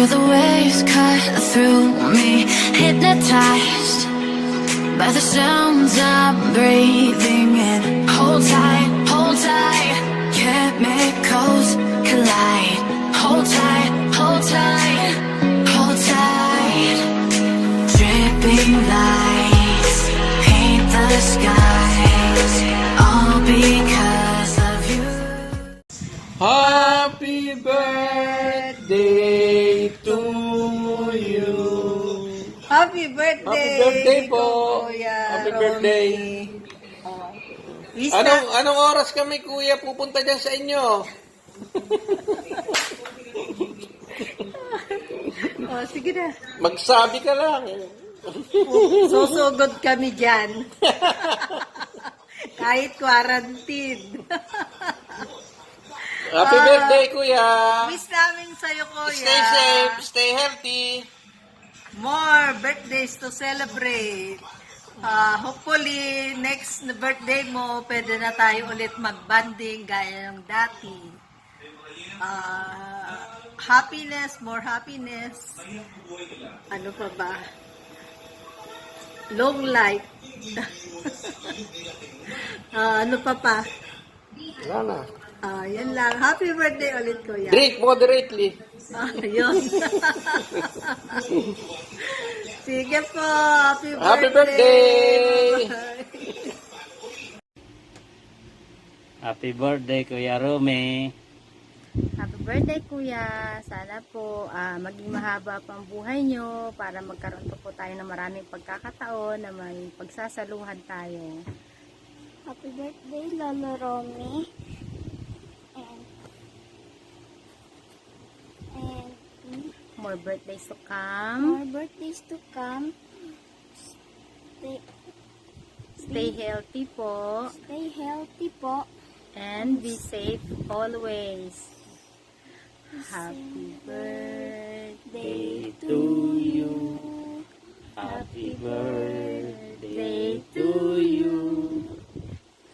the waves cut through me, hypnotized by the sounds I'm breathing in. Hold tight, chemicals collide. Hold tight, hold tight, hold tight. Dripping lights paint the skies, all because of you. Happy birthday to you. Happy birthday! Happy birthday po. Kuya Happy birthday. Anong oras kami, kuya, pupunta dyan sa inyo? Oh, sige na. Magsabi ka lang. Susugod kami dyan. Kahit quarantine. Happy birthday, kuya. Miss namin sa'yo, Kuya. Stay safe, stay healthy. More birthdays to celebrate. Hopefully, next na birthday mo, pwede na tayo ulit mag-banding gaya ng dati. Happiness, more happiness. Ano pa ba? Long life. Ano pa? Wala na. Yan lang. Happy birthday ulit, Kuya. Drink moderately. Yun. Sige po. Happy birthday. Happy birthday. Bye-bye. Happy birthday, Kuya Rome. Happy birthday, Kuya. Sana po maging mahaba pa ang buhay nyo para magkaroon pa po tayo ng maraming pagkakataon na may pagsasaluhan tayo. Happy birthday, Lolo Romy. And More birthdays to come. more birthdays to come. Stay healthy po. Stay healthy po. And be safe always. Happy birthday To you. Happy birthday to you.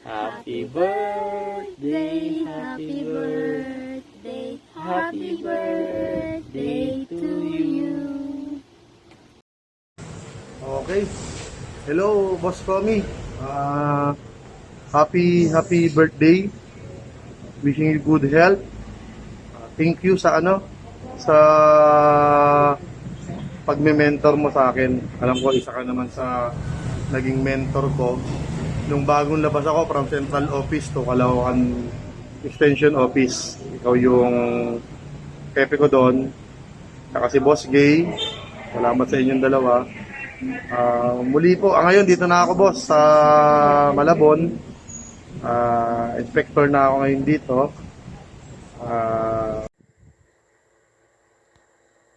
Happy birthday, Happy birthday. Happy birthday to you. Okay. Hello, Boss Tommy. Happy birthday. Wishing you good health. Thank you sa sa pagme-mentor mo sa akin. Alam ko isa ka naman sa naging mentor ko nung bagong labas ako from Central Office to Caloocan Extension Office. Ikaw yung kepe ko doon. Saka si Boss Gay. Salamat sa inyong dalawa. Muli po, ngayon dito na ako, boss, sa Malabon. Inspector na ako ngayon dito.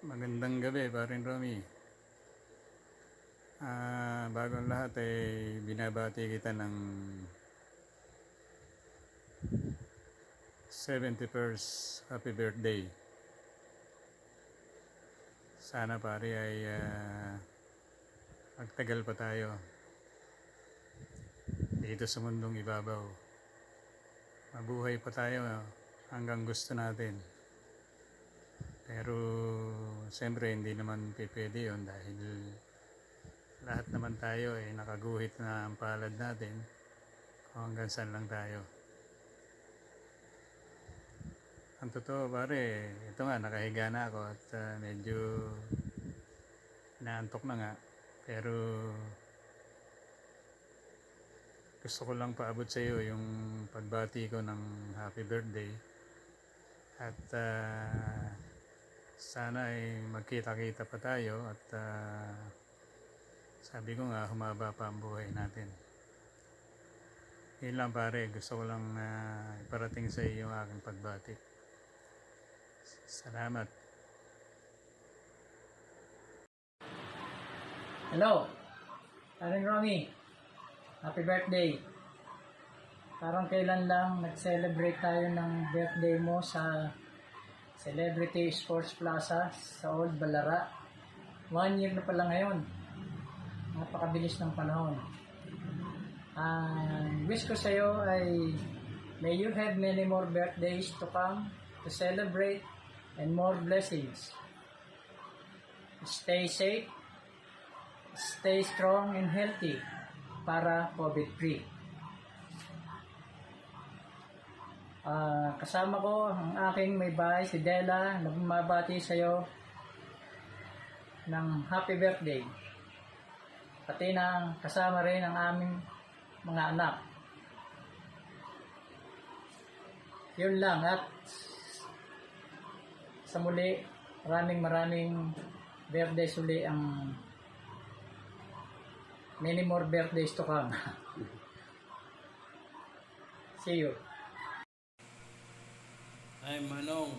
Magandang gabi, parin Romy. Bago ang lahat ay binabati kita ng 71st happy birthday. Sana pare ay magtagal pa tayo dito sa mundong ibabaw. Mabuhay pa tayo hanggang gusto natin. Pero siyempre hindi naman pwede yun dahil lahat naman tayo ay nakaguhit na ang palad natin kung hanggang saan lang tayo. Ang totoo pare, ito nga nakahiga na ako at medyo naantok na nga. Pero gusto ko lang paabot sa iyo yung pagbati ko ng happy birthday. At sana ay magkita-kita pa tayo at sabi ko nga humaba pa ang buhay natin. Yun lang pare, gusto ko lang iparating sa iyo yung aking pagbati. Salamat. Hello, Paring Romy. Happy birthday. Parang kailan lang nag-celebrate tayo ng birthday mo sa Celebrity Sports Plaza sa Old Balara. 1 year na pala ngayon. Napakabilis ng panahon. Wish ko sa iyo ay may you have many more birthdays to come to celebrate and more blessings. stay safe, stay strong and healthy para COVID-free. Kasama ko ang aking may bahay, si Della, na bumabati sa'yo ng happy birthday. Pati na kasama rin ang aming mga anak. Yun lang, at sa muli, maraming birthdays uli ang many more birthdays to come. See you. Ay, Manong.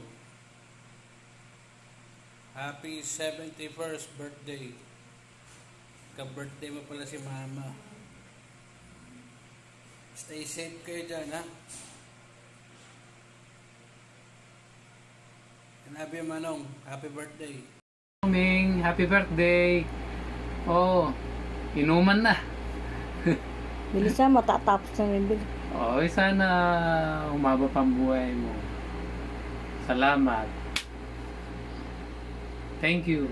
Happy 71st birthday. Ka-birthday mo pala si Mama. Stay safe kayo dyan, ha? And happy Manong. Happy birthday. Ming, happy birthday. Oh, inuman na. Bilisan, matatapos na rin. Oh, sana umaba pang buhay mo. Salamat. Thank you.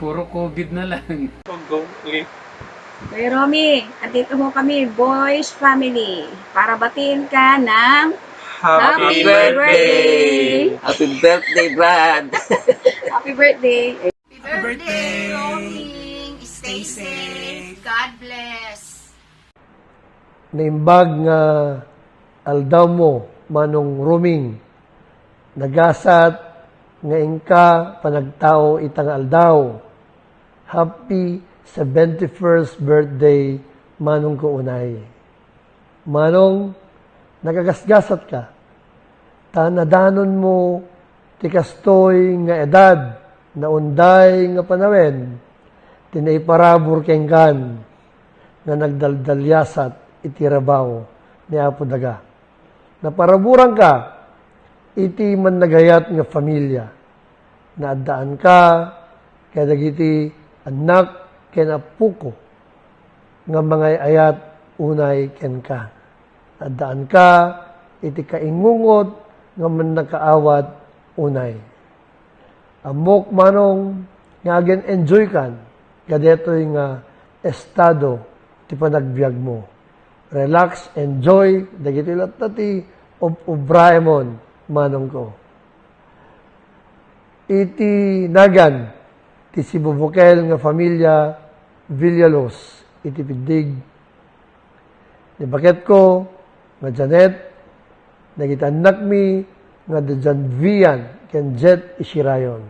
Puro COVID na lang. Kuya Romy, andito mo kami, Boys Family, para batiin ka ng Happy birthday! Happy birthday, Brad! Happy birthday! Happy birthday, Romy! Stay safe. God bless. Naimbag nga aldaw mo, manong roaming, nagasat nga ingka panagtao itang aldaw. Happy 71st birthday, manong ko unay. Manong, nagagasgasat ka. Tanadanon mo, tikastoy nga edad, na unday nga panawen, tinaiparabor kengkan, nga nagdaldalyasat itirabaw ni Apo Daga. Naparaburan ka, iti man nagayat nga pamilya. Naadaan ka, kaya dagiti anak ken apuko, nga mga ayat unay ken ka. Naadaan ka, iti kaingungot, nga man nakaawat unay. Amok manong, nga again enjoy kan, kadetoy nga estado, ti panagbiag mo. Relax, enjoy, dagiti latati, Obraemon, manong ko. Iti nagan, ti sibubukel nga familia Villalos, iti pidig. Ni baket ko, nga Janet, nagitanak mi, nga dajan Vian, ken Jet isirayon.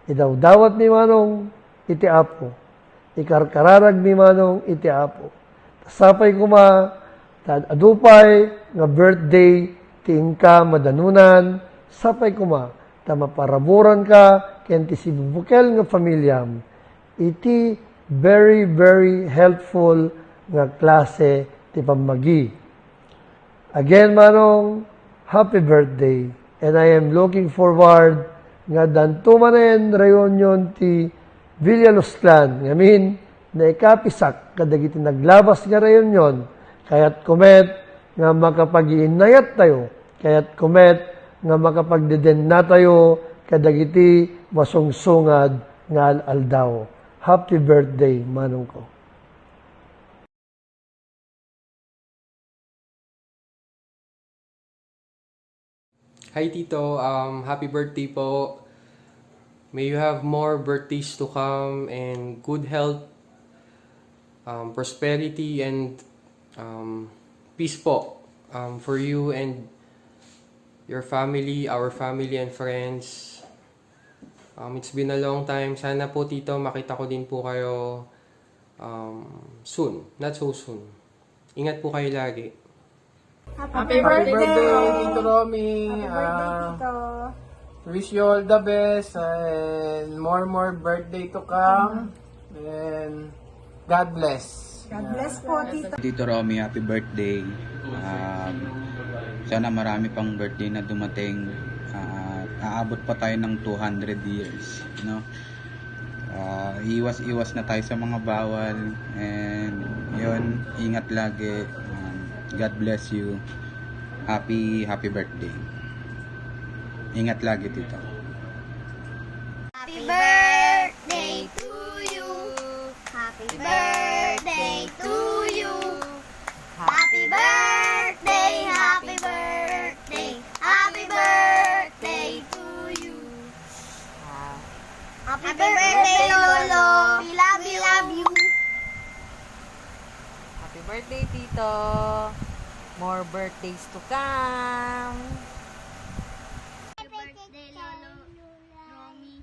Idaw-dawat mi manong, iti apo. Ikarkararag mi manong, iti apo. Sapay kuma, adupay, nga birthday, tiingka madanunan, sapay kuma, tamaparaburan ka, ken ti sibubukel nga pamilyam, iti very, very helpful nga klase ti pamagi. Again, manong, happy birthday, and I am looking forward nga dantumanen reunion ti Villalos Clan, ngamin, na ikapisak kadagiti naglabas nga reunion, kaya't kumet nga makapag-iinayat tayo, kaya't kumet nga makapagdeden na tayo kadagiti masungsungad nga aldaw. Happy birthday, manong ko. Hi Tito, happy birthday po. May you have more birthdays to come and good health, prosperity, and peace po for you and your family, our family and friends. It's been a long time. Sana po Tito, makita ko din po kayo soon. Not so soon. Ingat po kayo lagi. Happy birthday, Tito Romy! Happy birthday, Tito! Wish you all the best and more birthday to come. And God bless. God bless po, Tito! Tito Romy, happy birthday. Sana marami pang birthday na dumating. Aabot pa tayo ng 200 years. You know? Iwas na tayo sa mga bawal. And yun, ingat lagi. God bless you. Happy birthday. Ingat lagi, Tito. Happy birthday to you. Happy birthday to you. Happy birthday, happy birthday, happy birthday to you. Happy birthday, Lolo. We love you. Happy birthday, Tito. More birthdays to come. Happy birthday, Lolo. Romy.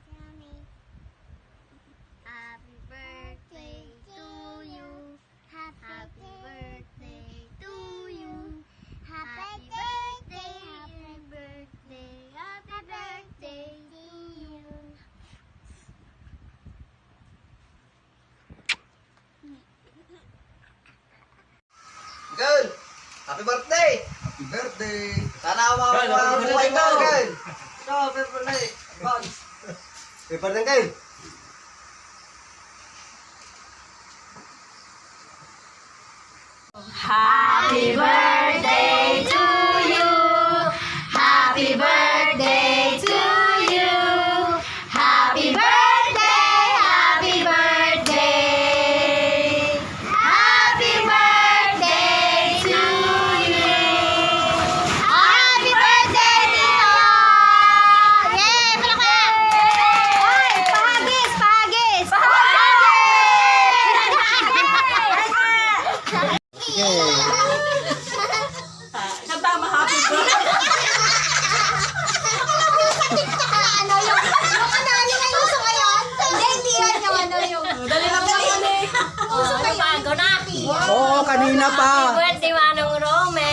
Happy birthday to you. Happy birthday to you. Happy birthday, happy birthday, happy birthday to you. Girl, happy birthday! Happy birthday! Sana ang buhay ka, girl! So, happy birthday! Happy birthday, girl! Happy birthday to you. Happy birthday to you. Happy birthday, happy birthday. Happy birthday to you. Happy birthday, Tito. Yay! Palakpak! Oy, pahagis, pahagis. Nagtama happy birthday. Ano yung uso ngayon? Hindi yan yung ano yung... Dali lang naman eh. Bago na. Oo, kanina pa! Happy birthday, Manong Rome.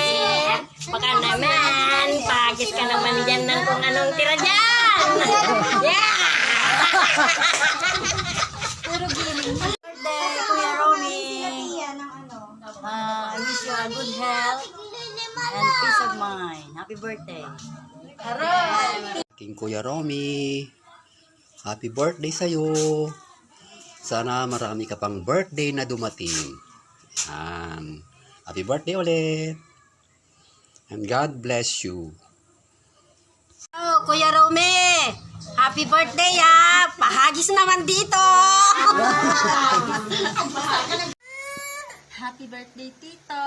Baka naman, pagis ka naman dyan ng kung anong tira dyan. Yeah! Puro giling. Birthday, Kuya Romy. ano. I wish you a good health and peace of mind. Happy birthday. King Kuya Romy, happy birthday sa'yo. Sana marami ka pang birthday na dumating. Yan. Happy birthday ulit. And God bless you. Oh, Kuya Rome, happy birthday ha! Pahagis naman dito! Happy birthday, Tito!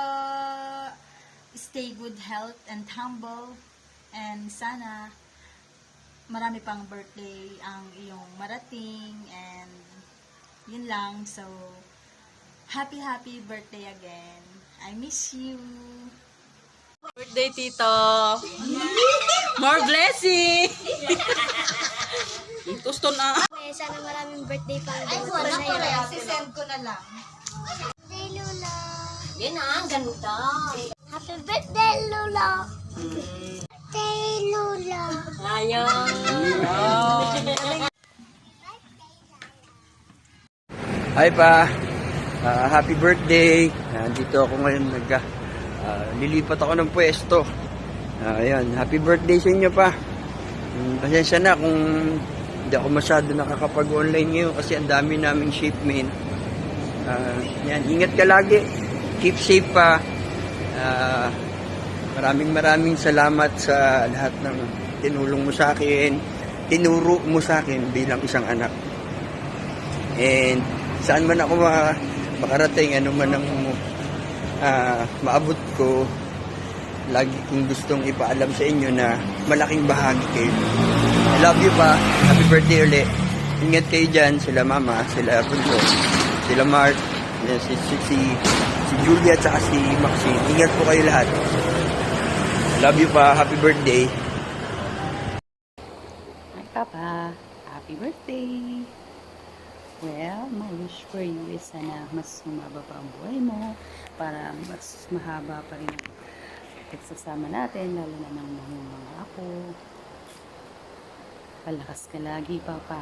Stay good health and humble. And sana marami pang birthday ang iyong marating. And yun lang. So, happy birthday again. I miss you. Birthday, Tito. More blessing. Gusto na. Sana maraming birthday pang Sisend ko na lang. Birthday, Lula. Yan ang ganda. Happy birthday, Lula. Birthday, Lula. Ayun. Hi pa! Happy birthday! Dito ako ngayon lilipat ako ng pwesto. Ayan, happy birthday sa inyo pa. Pasensya na kung hindi ako masyado nakakapag-online ngayon kasi ang dami naming shipment. Yan, ingat ka lagi. Keep safe pa. Maraming salamat sa lahat ng tinulong mo sa akin, tinuro mo sa akin bilang isang anak. And saan man ako makarating, ano man ang maabot ko, lagi kong gustong ipaalam sa inyo na malaking bahagi kayo. I love you pa. Happy birthday ulit. Ingat kayo dyan. Sila mama, sila Punso, sila Mark, si Julia at saka si Maxine. Ingat po kayo lahat. Love you pa. Happy birthday. Hi, Papa. Happy birthday. Well, my wish for you is sana mas humaba pa ang buhay mo para mas mahaba pa rin pagsasama natin, lalo na ng mga apo. Palakas ka lagi, Papa.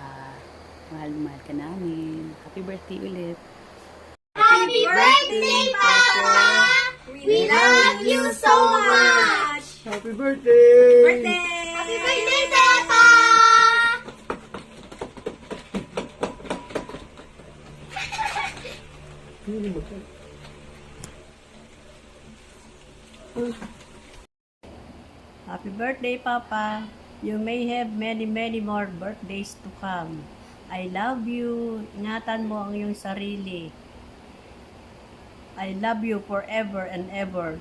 Mahal ka namin. Happy birthday ulit. Happy birthday, Papa! We love you so much! Happy birthday! Happy birthday, Papa! Happy birthday, Papa. You may have many, many more birthdays to come. I love you. Ingatan mo ang iyong sarili. I love you forever and ever.